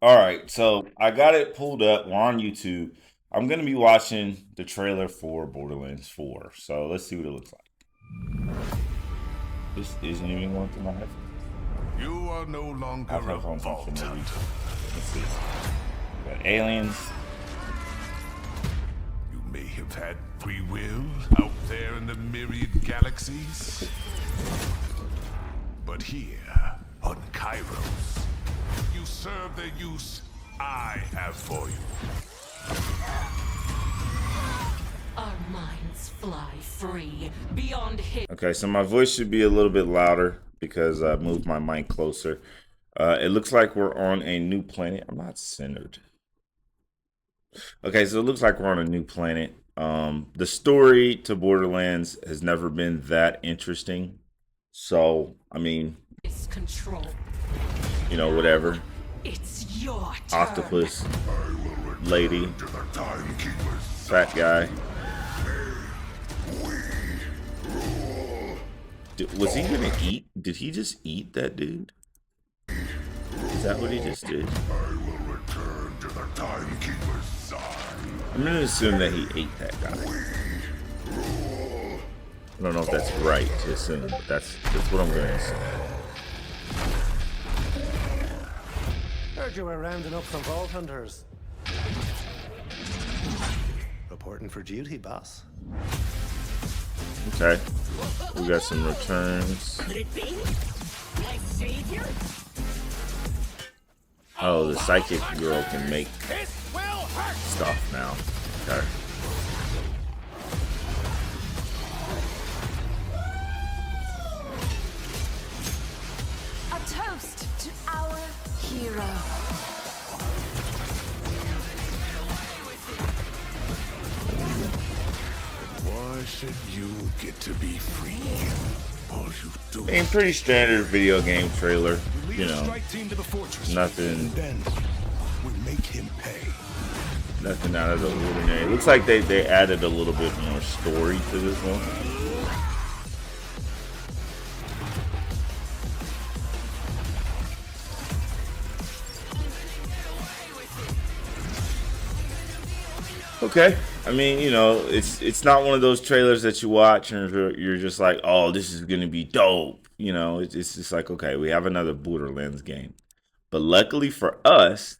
All right, so I got it pulled up. We're on YouTube. I'm gonna be watching the trailer for Borderlands 4. So let's see what it looks like. This isn't even going through my headphones. You are no I have longer a headphones on for vault no reason. hunter. Let's see. We got aliens. You may have had free will out there in the myriad galaxies. But here, on Kairos, you serve the use I have for you. Our minds fly free beyond hit. Okay, so my voice should be a little bit louder because I moved my mic closer. It looks like we're on a new planet. I'm not centered. Okay, so it looks like we're on a new planet. The story to Borderlands has never been that interesting. So, I mean, Control. whatever. It's your turn. Octopus, lady, To the timekeeper's fat guy. Was he gonna eat? Did he just eat that dude? Is that what he just did? I will return to the timekeeper's side. I'm gonna assume that he ate that guy. I don't know if that's right to assume, but that's what I'm gonna assume. Heard you were rounding up some vault hunters. Reporting for duty, boss. Okay, we got some returns. Could it be? My savior? Oh, the psychic girl can make stuff now. Okay. A toast to our hero. Why should you get to be free? All you do I mean, pretty standard video game trailer. lead You a know, strike team to the fortress. nothing, Then we make him pay. nothing out of the ordinary. It looks like they added a little bit more story to this one. Okay, I mean, it's not one of those trailers that you watch and you're just like, oh, this is gonna be dope. It's just like, okay, we have another Borderlands game, but luckily for us,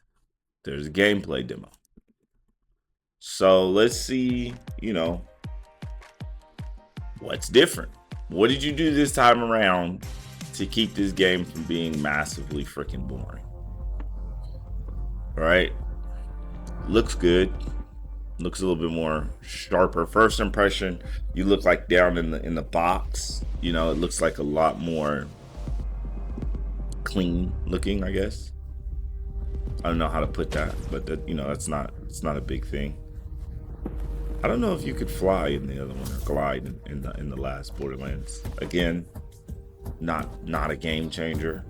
there's a gameplay demo. So let's see, what's different. What did you do this time around to keep this game from being massively freaking boring? All right, looks good. Looks a little bit more sharper. First impression, you look like down in the box. It looks like a lot more clean looking, I guess. I don't know how to put that, but it's not a big thing. I don't know if you could fly in the other one or glide in the last Borderlands. Again, not a game changer.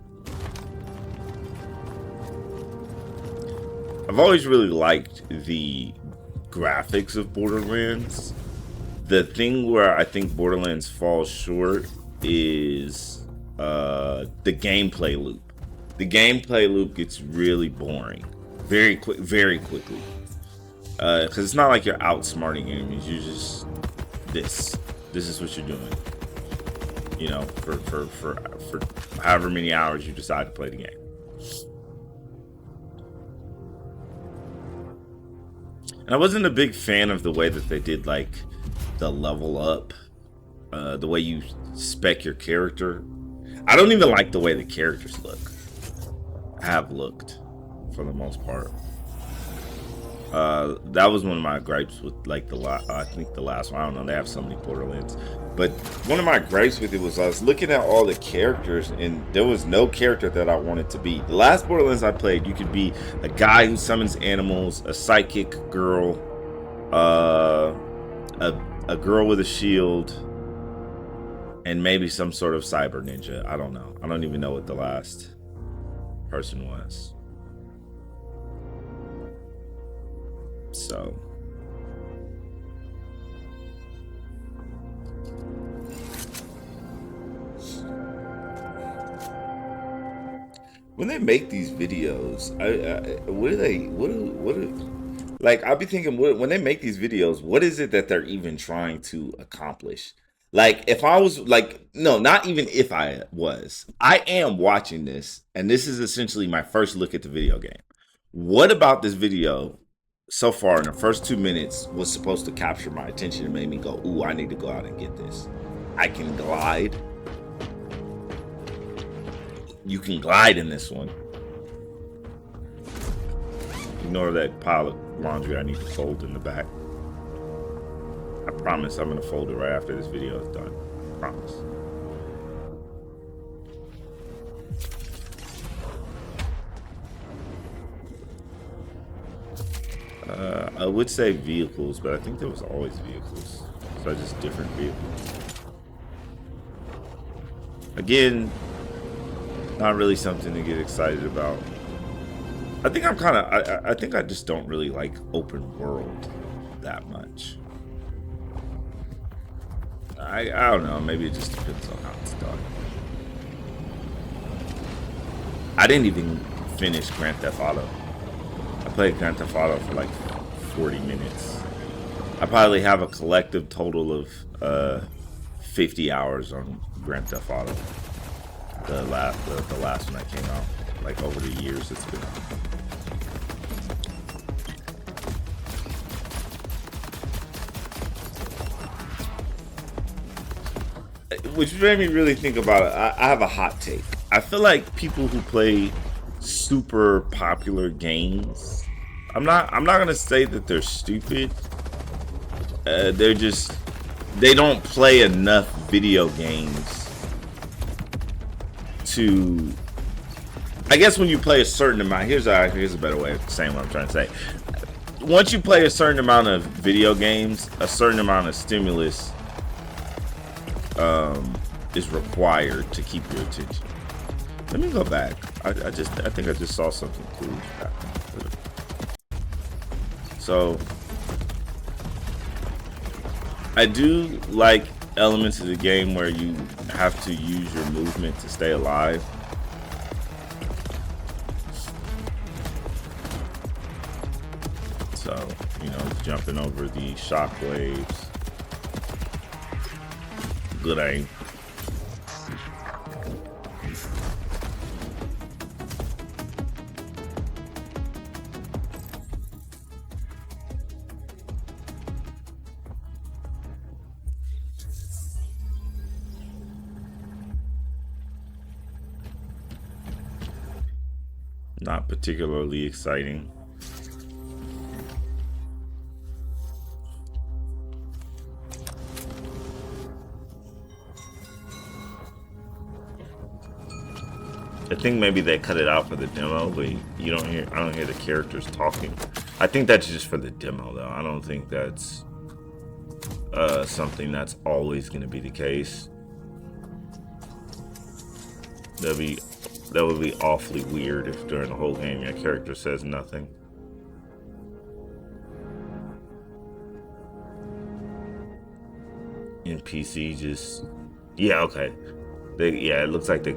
I've always really liked the graphics of Borderlands. The thing where I think Borderlands falls short is the gameplay loop. The gameplay loop gets really boring very quickly. Because it's not like you're outsmarting enemies. You just this is what you're doing. For however many hours you decide to play the game. And I wasn't a big fan of the way that they did like the level up, the way you spec your character. I don't even like the way the characters have looked for the most part. That was one of my gripes with like I think the last one. I don't know. They have so many Borderlands, but one of my gripes with it was I was looking at all the characters and there was no character that I wanted to be. The last Borderlands I played, you could be a guy who summons animals, a psychic girl, a girl with a shield, and maybe some sort of cyber ninja. I don't know. I don't even know what the last person was. So when they make these videos, what do they, what do, like, I'll be thinking, when they make these videos, what is it that they're even trying to accomplish? Like, if I was, like, no, not even if I was, I am watching this, and this is essentially my first look at the video game. What about this video so far in the first 2 minutes was supposed to capture my attention and made me go, ooh, I need to go out and get this? I can glide. You can glide in this one. Ignore that pile of laundry I need to fold in the back. I promise I'm gonna fold it right after this video is done. I promise. I would say vehicles, but I think there was always vehicles. So just different vehicles. Again, not really something to get excited about. I think I'm kind of, I think I just don't really like open world that much. I don't know, maybe it just depends on how it's done. I didn't even finish Grand Theft Auto. I played Grand Theft Auto for like 40 minutes. I probably have a collective total of 50 hours on Grand Theft Auto. The last one that came out, like over the years it's been out. Which made me really think about it. I have a hot take. I feel like people who play super popular games, I'm not gonna say that they're stupid. They don't play enough video games to, I guess when you play a certain amount, here's a better way of saying what I'm trying to say. Once you play a certain amount of video games, a certain amount of stimulus is required to keep your attention. Let me go back. I think I just saw something cool. So I do like elements of the game where you have to use your movement to stay alive. So, you know, jumping over the shockwaves. Good aim. Not particularly exciting. I think maybe they cut it out for the demo, but you don't hear. I don't hear the characters talking. I think that's just for the demo, though. I don't think that's something that's always going to be the case. That would be awfully weird if during the whole game your character says nothing. NPC just, yeah, okay. It looks like they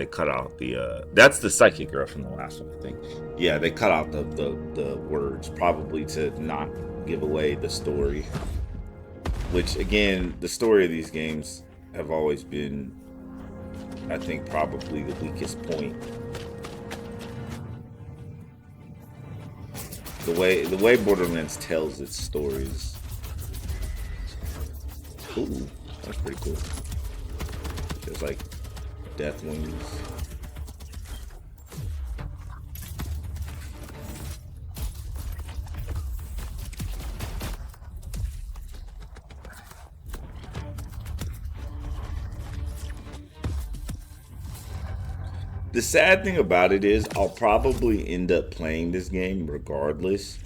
cut out the that's the psychic girl from the last one, I think. Yeah, they cut out the words, probably to not give away the story. Which, again, the story of these games have always been, I think, probably the weakest point. The way Borderlands tells its stories. Ooh, that's pretty cool. There's like death wings. The sad thing about it is I'll probably end up playing this game regardless,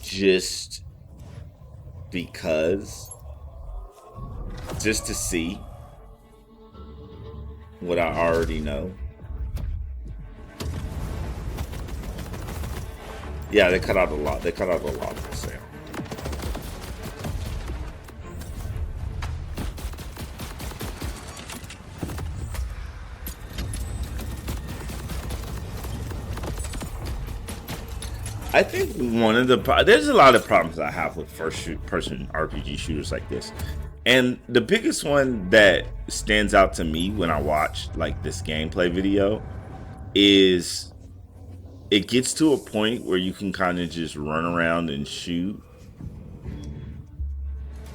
just because, just to see what I already know. Yeah, they cut out a lot. They cut out a lot of the sound. I think one of the there's a lot of problems I have with first-person RPG shooters like this, and the biggest one that stands out to me when I watch like this gameplay video is it gets to a point where you can kind of just run around and shoot,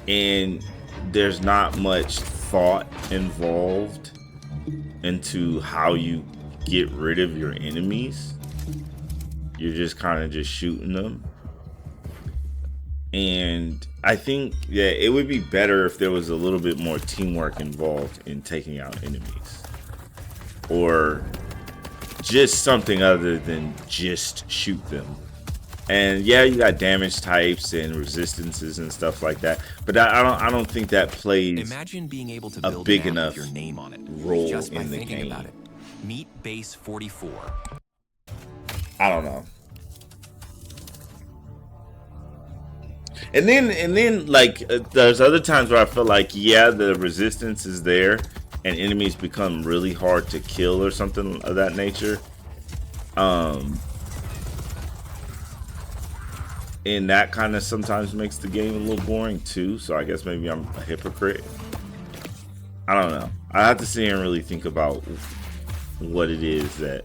and there's not much thought involved into how you get rid of your enemies. You're just kind of just shooting them. And I think that it would be better if there was a little bit more teamwork involved in taking out enemies. Or just something other than just shoot them. And yeah, you got damage types and resistances and stuff like that. But I don't think that plays Imagine being able to a build big an enough app with your name on it role just by in the thinking game. about it. Meet Base 44. I don't know. And then like there's other times where I feel like, yeah, the resistance is there and enemies become really hard to kill or something of that nature. And that kind of sometimes makes the game a little boring too. So I guess maybe I'm a hypocrite. I don't know. I have to sit here and really think about what it is that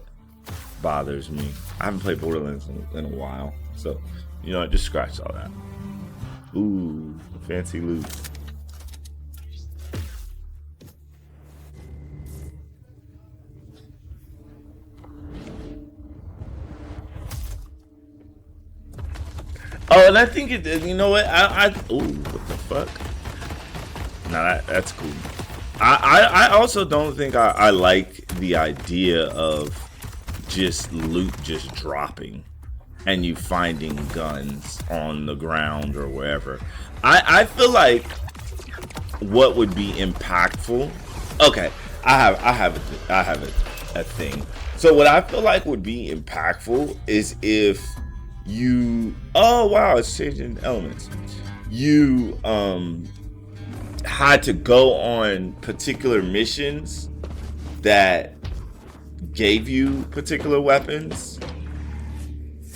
bothers me. I haven't played Borderlands in a while. So, you know, I just scratched all that. Ooh, fancy loot. Oh, and I think it. You know what? Ooh, what the fuck? Nah, that's cool. I also don't think I like the idea of just loot just dropping and you finding guns on the ground or wherever. I feel like what would be impactful. Okay, I have a thing. So what I feel like would be impactful is if you, oh wow, it's changing elements. You had to go on particular missions that gave you particular weapons,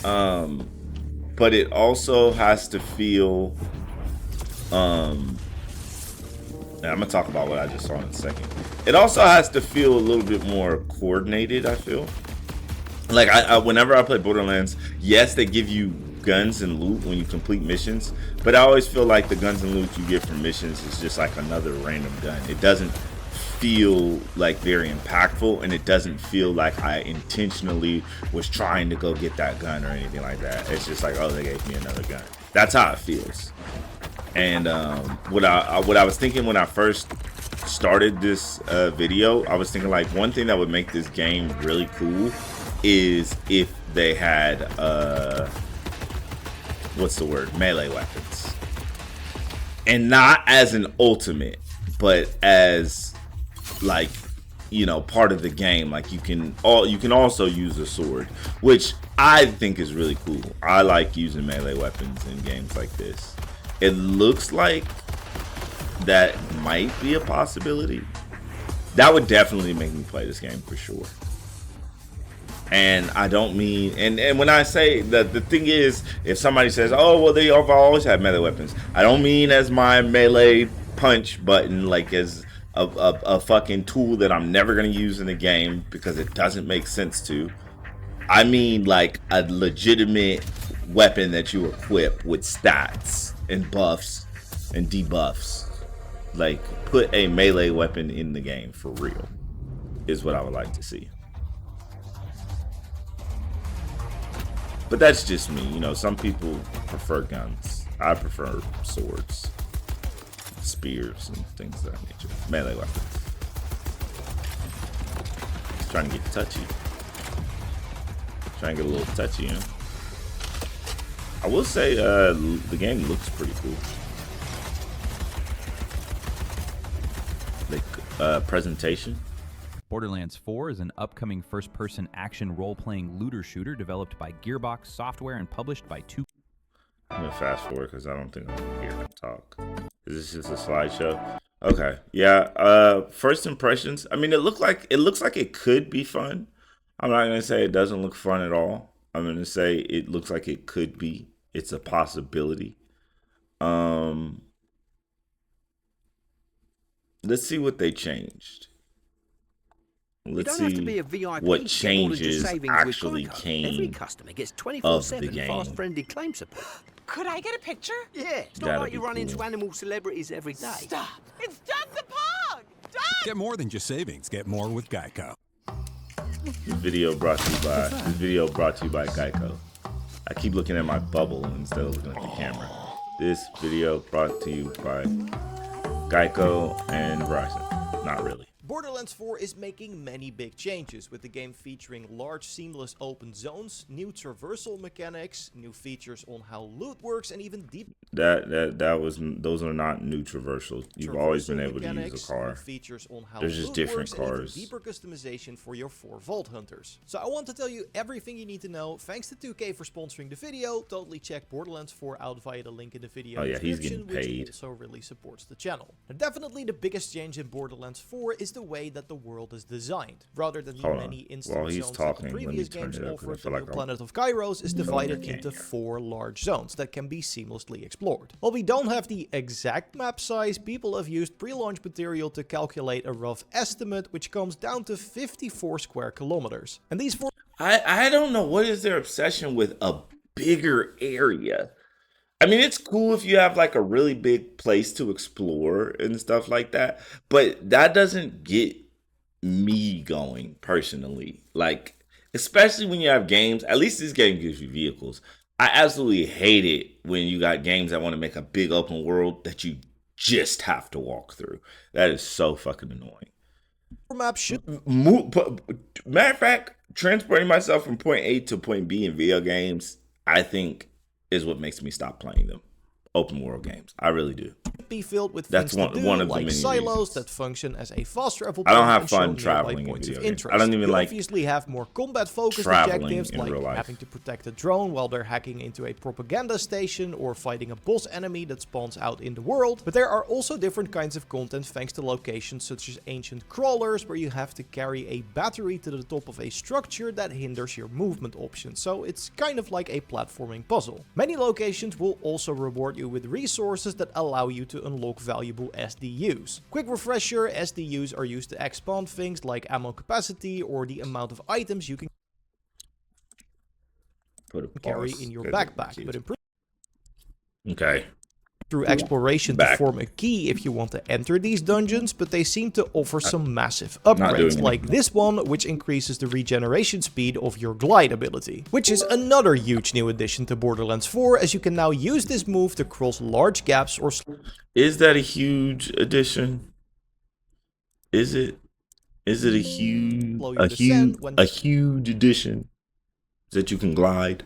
but it also has to feel I'm gonna talk about what I just saw in a second. It also has to feel a little bit more coordinated. I feel like I whenever I play Borderlands, yes, they give you guns and loot when you complete missions, but I always feel like the guns and loot you get from missions is just like another random gun. It doesn't feel like very impactful, and it doesn't feel like I intentionally was trying to go get that gun or anything like that. It's just like, oh, they gave me another gun. That's how it feels. And what I was thinking when I first started this video, I was thinking like one thing that would make this game really cool is if they had what's the word, melee weapons, and not as an ultimate, but as like, you know, part of the game. Like you can also use a sword, which I think is really cool. I like using melee weapons in games like this. It looks like that might be a possibility. That would definitely make me play this game for sure. And I don't mean, and when I say that, the thing is, if somebody says, oh, well, they have always had melee weapons, I don't mean as my melee punch button, like as a fucking tool that I'm never going to use in the game because it doesn't make sense to. I mean like a legitimate weapon that you equip with stats and buffs and debuffs. Like, put a melee weapon in the game for real is what I would like to see. But that's just me, you know. Some people prefer guns. I prefer swords, spears, and things of that nature. Melee weapons. Just trying to get touchy. Trying to get a little touchy, you know. I will say the game looks pretty cool. Like presentation. Borderlands 4 is an upcoming first-person action role-playing looter shooter developed by Gearbox Software and published by 2K. I'm gonna fast forward because I don't think I'm gonna hear him talk. Is this just a slideshow? Okay, yeah. First impressions. I mean, it looks like it could be fun. I'm not gonna say it doesn't look fun at all. I'm gonna say it looks like it could be. It's a possibility. Let's see what they changed. Let's don't have to see be a VIP what to get more than just changes savings actually with Geico. Every came customer gets of the 24/7 game. fast-friendly claim support. Could I get a picture? Yeah, it's not That'd like you be run into cool. animal celebrities every day. Stop. It's just a pug. Doug! Get more than just savings. Get more with Geico. This video brought to you by Geico. I keep looking at my bubble instead of looking at the camera. This video brought to you by Geico and Verizon. Not really. Borderlands 4 is making many big changes, with the game featuring large seamless open zones, new traversal mechanics, new features on how loot works, and even deep Those are not new traversals. You've always been able to use a car. new features on how There's just loot different works, and even cars. deeper customization for your 4 Vault Hunters. So I want to tell you everything you need to know. Thanks to 2K for sponsoring the video. Totally check Borderlands 4 out via the link in the video Oh yeah, he's description, getting paid. which also really supports the channel. And definitely the biggest change in Borderlands 4 is the way that the world is designed. Rather than the Hold on. many instant While he's zones talking, that the let me previous turn games it up, 'cause I offered, feel the like new I'm planet of Kairos is divided again into here. 4 large zones that can be seamlessly explored. While we don't have the exact map size, people have used pre-launch material to calculate a rough estimate, which comes down to 54 square kilometers. And these 4 I don't know what is their obsession with a bigger area. I mean, it's cool if you have like a really big place to explore and stuff like that, but that doesn't get me going personally. Like, especially when you have games, at least this game gives you vehicles. I absolutely hate it when you got games that want to make a big open world that you just have to walk through. That is so fucking annoying. maps should Matter of fact, transporting myself from point A to point B in video games, I think, is what makes me stop playing them. Open world games. I really do. be filled with That's things to do, one of the like many silos reasons. that function as a fast travel I don't point have and show fun nearby traveling in points of video games. interest. I don't even you like obviously have more combat-focused traveling objectives, in like real life. having to protect a drone while they're hacking into a propaganda station or fighting a boss enemy that spawns out in the world. But there are also different kinds of content thanks to locations such as ancient crawlers, where you have to carry a battery to the top of a structure that hinders your movement options. So it's kind of like a platforming puzzle. Many locations will also reward you with resources that allow you to unlock valuable SDUs. Quick refresher, SDUs are used to expand things like ammo capacity or the amount of items you can Put a carry pause. in your Good. backpack, but improve Okay. through exploration to Back. form a key if you want to enter these dungeons, but they seem to offer some massive not upgrades, doing like anything. this one, which increases the regeneration speed of your glide ability, which is another huge new addition to Borderlands 4, as you can now use this move to cross large gaps or Is that a huge addition? Is it? Is it a huge, Slow your descent when- a huge addition that you can glide?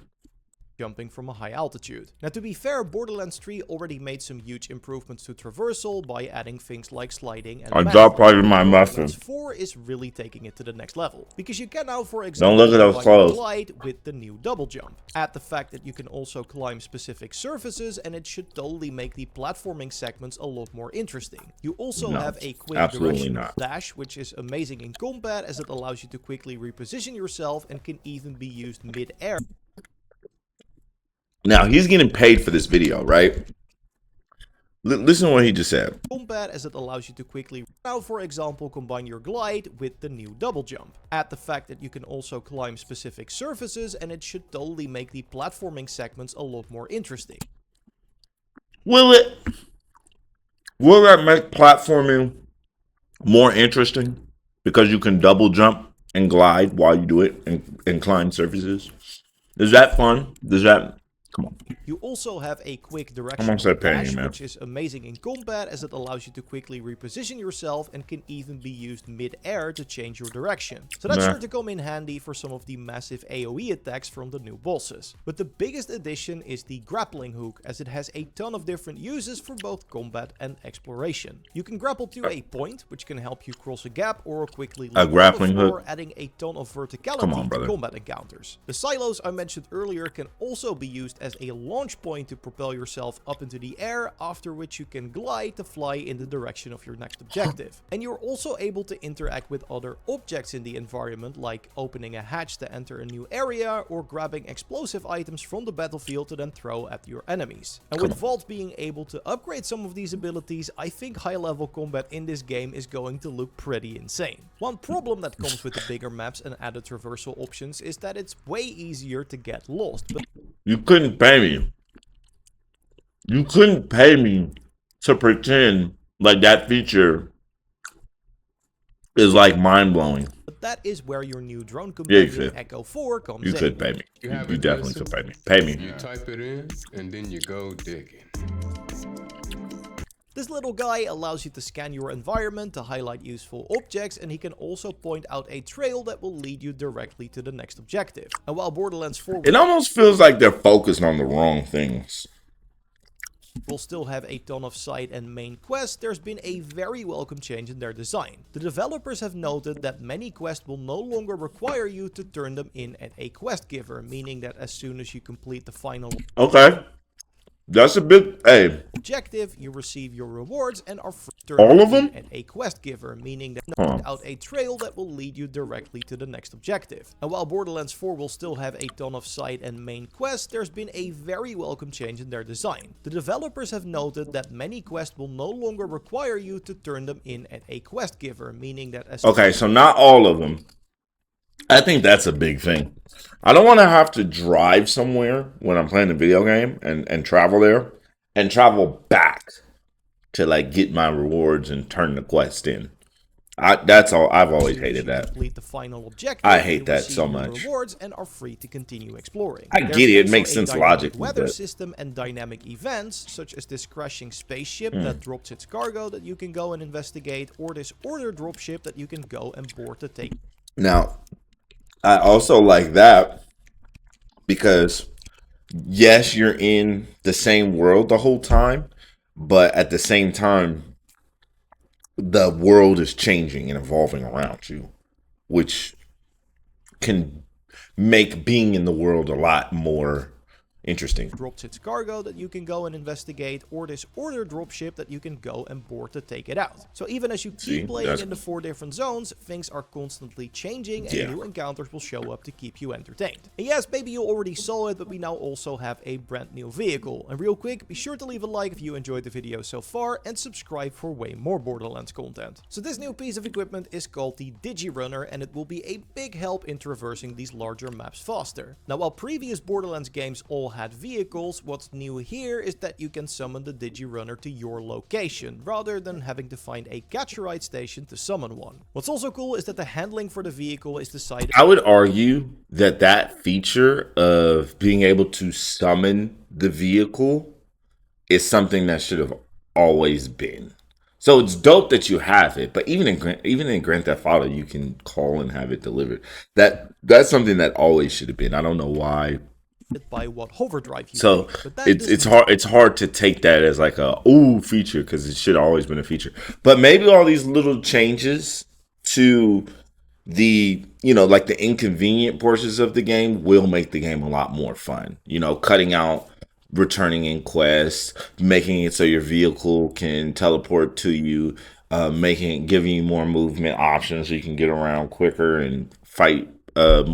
jumping from a high altitude. Now, to be fair, Borderlands 3 already made some huge improvements to traversal by adding things like sliding and I map dropped part of flight. my Borderlands muffin. 4 is really taking it to the next level, because you can now, for example, look at those combine your clothes. glide with the new double jump. Add the fact that you can also climb specific surfaces, and it should totally make the platforming segments a lot more interesting. You also No, have a quick absolutely directional not. dash, which is amazing in combat, as it allows you to quickly reposition yourself and can even be used mid-air. Now he's getting paid for this video, right? Listen to what he just said. Combat, as it allows you to quickly now, for example, combine your glide with the new double jump. Add the fact that you can also climb specific surfaces, and it should totally make the platforming segments a lot more interesting. Will that make platforming more interesting? Because you can double jump and glide while you do it and climb surfaces. Is that fun? Does that... Come on. You also have a quick I'm directional gonna start paying dash, you, man. which is amazing in combat, as it allows you to quickly reposition yourself and can even be used mid-air to change your direction. So that's Nah. sure to come in handy for some of the massive AoE attacks from the new bosses. But the biggest addition is the grappling hook, as it has a ton of different uses for both combat and exploration. You can grapple to a point, which can help you cross a gap or quickly leap on the grappling floor, hook? adding a ton of verticality Come on, to brother. combat encounters. The silos I mentioned earlier can also be used used as a launch point to propel yourself up into the air, after which you can glide to fly in the direction of your next objective. And you're also able to interact with other objects in the environment, like opening a hatch to enter a new area or grabbing explosive items from the battlefield to then throw at your enemies. And with Vault being able to upgrade some of these abilities, I think high level combat in this game is going to look pretty insane. One problem that comes with the bigger maps and added traversal options is that it's way easier to get lost. But you couldn't pay me. You couldn't pay me to pretend like that feature is like mind-blowing. that is where your new drone companion Echo 4 comes in. You could pay me. You definitely could pay me. Pay me. You type it in, and then you go digging. This little guy allows you to scan your environment to highlight useful objects, and he can also point out a trail that will lead you directly to the next objective. And while Borderlands 4 it almost feels like they're focused on the wrong things. will still have a ton of side and main quests, there's been a very welcome change in their design. The developers have noted that many quests will no longer require you to turn them in at a quest giver, meaning that as soon as you complete the final That's a bit, hey. objective, you receive your rewards and are free to all of them at a quest giver, meaning that out a trail that will lead you directly to the next objective. And while Borderlands 4 will still have a ton of side and main quests, there's been a very welcome change in their design. The developers have noted that many quests will no longer require you to turn them in at a quest giver, meaning that as so not all of them. I think that's a big thing. I don't want to have to drive somewhere when I'm playing a video game and travel there and travel back to like get my rewards and turn the quest in. That's all. I've always hated that. Complete the final objective, I hate that so much. Rewards and are free to continue exploring. I get it. It makes sense logically. Weather system and dynamic events, such as this crashing spaceship that drops its cargo that you can go and investigate, or this order dropship that you can go and board to take. Now, I also like that because, yes, you're in the same world the whole time, but at the same time, the world is changing and evolving around you, which can make being in the world a lot more interesting. Drops its cargo that you can go and investigate, or this order dropship that you can go and board to take it out. So even as you keep playing in the 4 different zones, things are constantly changing and new encounters will show up to keep you entertained. And yes, maybe you already saw it, but we now also have a brand new vehicle. And real quick, be sure to leave a like if you enjoyed the video so far and subscribe for way more Borderlands content. So this new piece of equipment is called the Digirunner, and it will be a big help in traversing these larger maps faster. Now, while previous Borderlands games all had vehicles, what's new here is that you can summon the Digirunner to your location, rather than having to find a catch-a-ride station to summon one. What's also cool is that the handling for the vehicle is decided. I would argue that that feature of being able to summon the vehicle is something that should have always been. So it's dope that you have it, but even in Grand Theft Auto, you can call and have it delivered. That's something that always should have been. I don't know why. By what overdrive you so it's hard to take that as like a feature, because it should have always been a feature. But maybe all these little changes to the like the inconvenient portions of the game will make the game a lot more fun. Cutting out returning in quests, making it so your vehicle can teleport to you, giving you more movement options so you can get around quicker and fight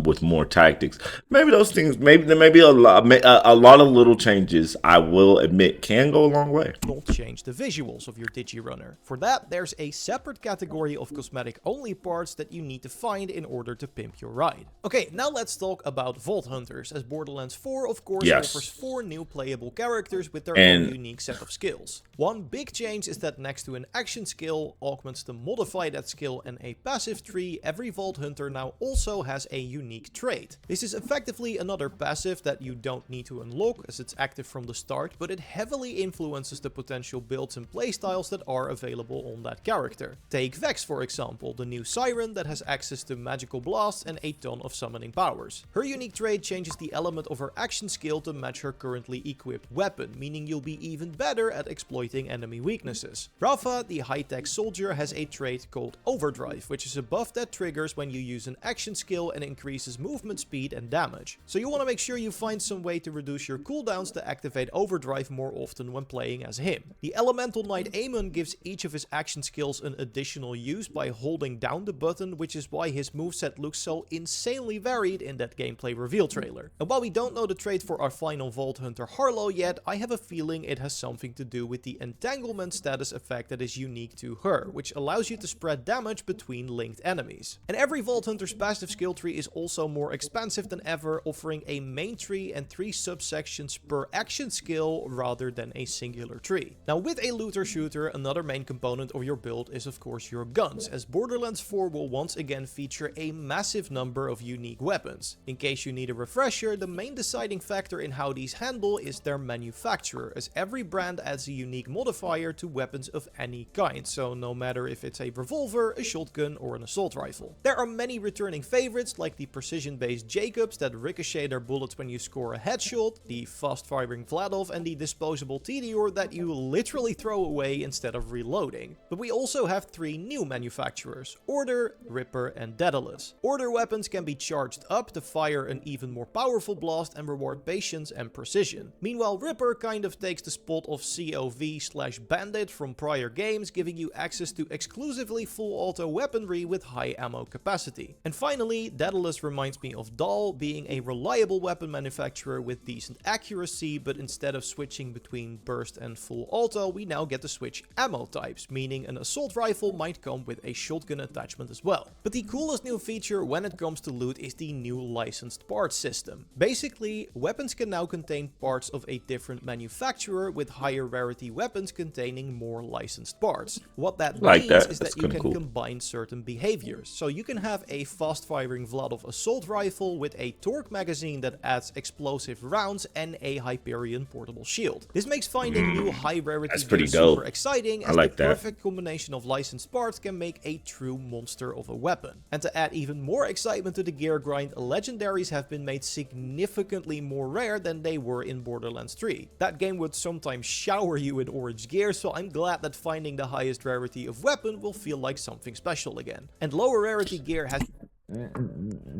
with more tactics. Maybe those things, there may be a lot of little changes, I will admit, can go a long way. Not change the visuals of your Digirunner. For that, there's a separate category of cosmetic only parts that you need to find in order to pimp your ride. Okay, now let's talk about Vault Hunters, as Borderlands 4 of course offers 4 new playable characters with their own unique set of skills. One big change is that next to an action skill, augments to modify that skill, and a passive tree, every Vault Hunter now also has a unique trait. This is effectively another passive that you don't need to unlock as it's active from the start, but it heavily influences the potential builds and playstyles that are available on that character. Take Vex for example, the new Siren that has access to magical blasts and a ton of summoning powers. Her unique trait changes the element of her action skill to match her currently equipped weapon, meaning you'll be even better at exploiting enemy weaknesses. Rafa, the high-tech soldier, has a trait called Overdrive, which is a buff that triggers when you use an action skill and and increases movement speed and damage. So you want to make sure you find some way to reduce your cooldowns to activate overdrive more often when playing as him. The Elemental Knight Amon gives each of his action skills an additional use by holding down the button, which is why his moveset looks so insanely varied in that gameplay reveal trailer. And while we don't know the trait for our final Vault Hunter Harlow yet, I have a feeling it has something to do with the entanglement status effect that is unique to her, which allows you to spread damage between linked enemies. And every Vault Hunter's passive skill tree is also more expansive than ever, offering a main tree and 3 subsections per action skill rather than a singular tree. Now with a looter shooter, another main component of your build is of course your guns, as Borderlands 4 will once again feature a massive number of unique weapons. In case you need a refresher, the main deciding factor in how these handle is their manufacturer, as every brand adds a unique modifier to weapons of any kind, so no matter if it's a revolver, a shotgun or an assault rifle. There are many returning favorites like the precision-based Jacobs that ricochet their bullets when you score a headshot, the fast-firing Vladov, and the disposable Tedior that you literally throw away instead of reloading. But we also have 3 new manufacturers: Order, Ripper and Daedalus. Order weapons can be charged up to fire an even more powerful blast and reward patience and precision. Meanwhile, Ripper kind of takes the spot of COV/Bandit from prior games, giving you access to exclusively full auto weaponry with high ammo capacity. And finally, Daedalus reminds me of Dahl, being a reliable weapon manufacturer with decent accuracy, but instead of switching between burst and full auto, we now get to switch ammo types, meaning an assault rifle might come with a shotgun attachment as well. But the coolest new feature when it comes to loot is the new licensed parts system. Basically, weapons can now contain parts of a different manufacturer, with higher rarity weapons containing more licensed parts. What that means is that you can combine certain behaviors. So you can have a fast-firing Vladov assault rifle with a torque magazine that adds explosive rounds and a Hyperion portable shield. This makes finding new high rarity gear super exciting, as the perfect combination of licensed parts can make a true monster of a weapon. And to add even more excitement to the gear grind, legendaries have been made significantly more rare than they were in Borderlands 3. That game would sometimes shower you with orange gear, so I'm glad that finding the highest rarity of weapon will feel like something special again. And lower rarity gear has...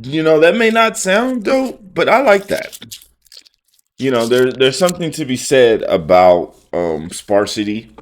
You know, that may not sound dope, but I like that. You know, there's something to be said about sparsity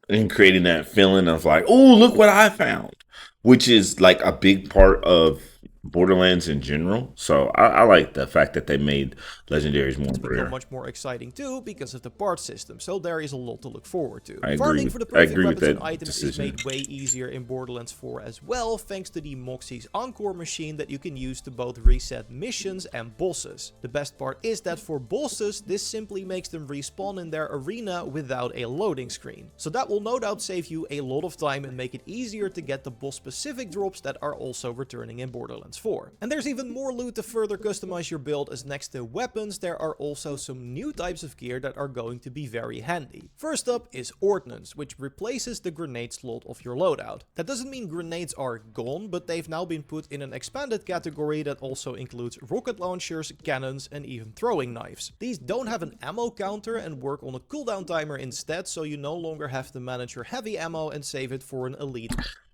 and creating that feeling of like, oh, look what I found, which is like a big part of Borderlands in general. So I like the fact that they made legendaries more rare. Much more exciting too because of the parts system, so there is a lot to look forward to. I Farming agree. for the perfect with weapons that and items decision. is made way easier in Borderlands 4 as well, thanks to the Moxie's Encore machine that you can use to both reset missions and bosses. The best part is that for bosses, this simply makes them respawn in their arena without a loading screen. So that will no doubt save you a lot of time and make it easier to get the boss specific drops that are also returning in Borderlands 4. And there's even more loot to further customize your build, as next to weapons there are also some new types of gear that are going to be very handy. First up is Ordnance, which replaces the grenade slot of your loadout. That doesn't mean grenades are gone, but they've now been put in an expanded category that also includes rocket launchers, cannons and even throwing knives. These don't have an ammo counter and work on a cooldown timer instead, so you no longer have to manage your heavy ammo and save it for an elite.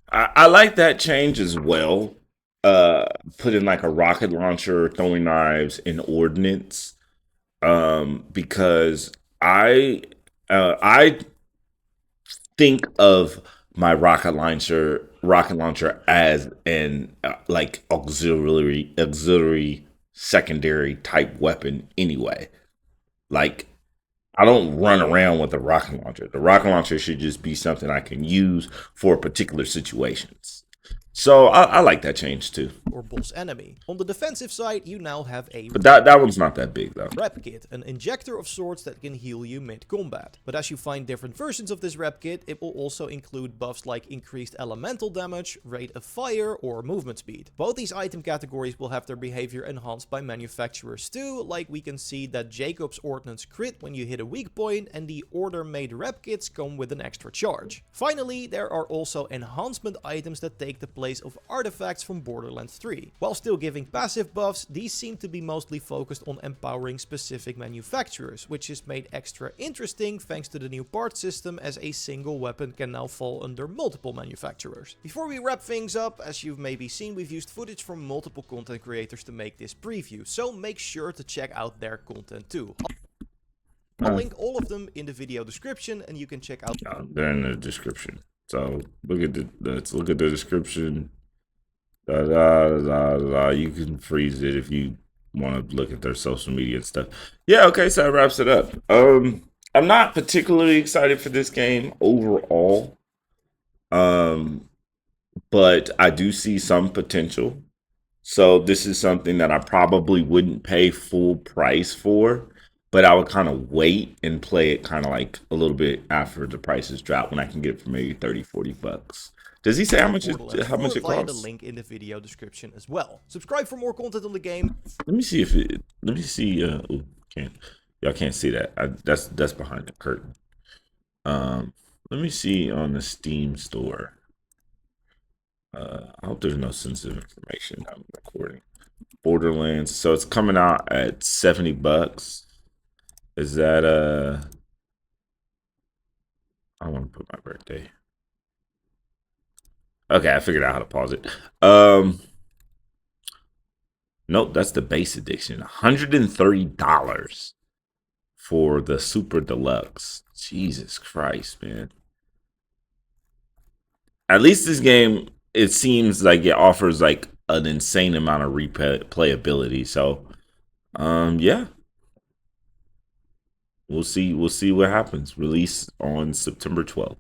I like that change as well. Put in like a rocket launcher, throwing knives, and ordnance, because I think of my rocket launcher as an like auxiliary secondary type weapon anyway. Like, I don't run around with a rocket launcher. The rocket launcher should just be something I can use for particular situations. So I like that change too. Or boss enemy. On the defensive side, you now have a... But that one's not that big though. Rep kit, an injector of sorts that can heal you mid-combat. But as you find different versions of this rep kit, it will also include buffs like increased elemental damage, rate of fire, or movement speed. Both these item categories will have their behavior enhanced by manufacturers too, like we can see that Jacob's Ordnance crit when you hit a weak point, and the order-made rep kits come with an extra charge. Finally, there are also enhancement items that take the place of artifacts from Borderlands 3. While still giving passive buffs, these seem to be mostly focused on empowering specific manufacturers, which is made extra interesting thanks to the new part system, as a single weapon can now fall under multiple manufacturers. Before we wrap things up, as you've maybe seen, we've used footage from multiple content creators to make this preview, so make sure to check out their content too. I'll link all of them in the video description, and you can check out. They're in the description. So let's look at the description. You can freeze it if you want to look at their social media and stuff. Yeah, okay, so that wraps it up. I'm not particularly excited for this game overall. But I do see some potential. So this is something that I probably wouldn't pay full price for, but I would kind of wait and play it kind of like a little bit after the prices drop, when I can get it for maybe 30, 40 bucks. Does he say how much it via costs? the link in the video description as well. Subscribe for more content on the game. Let me see ooh, y'all can't see that. That's behind the curtain. Let me see on the Steam store. I hope there's no sensitive information I'm recording. Borderlands. So it's coming out at 70 bucks. Is that I want to put my birthday. Okay, I figured out how to pause it. Nope, that's the base edition. $130 for the Super Deluxe. Jesus Christ, man. At least this game, it seems like it offers like an insane amount of replayability. So, yeah, we'll see what happens. Release on September 12th.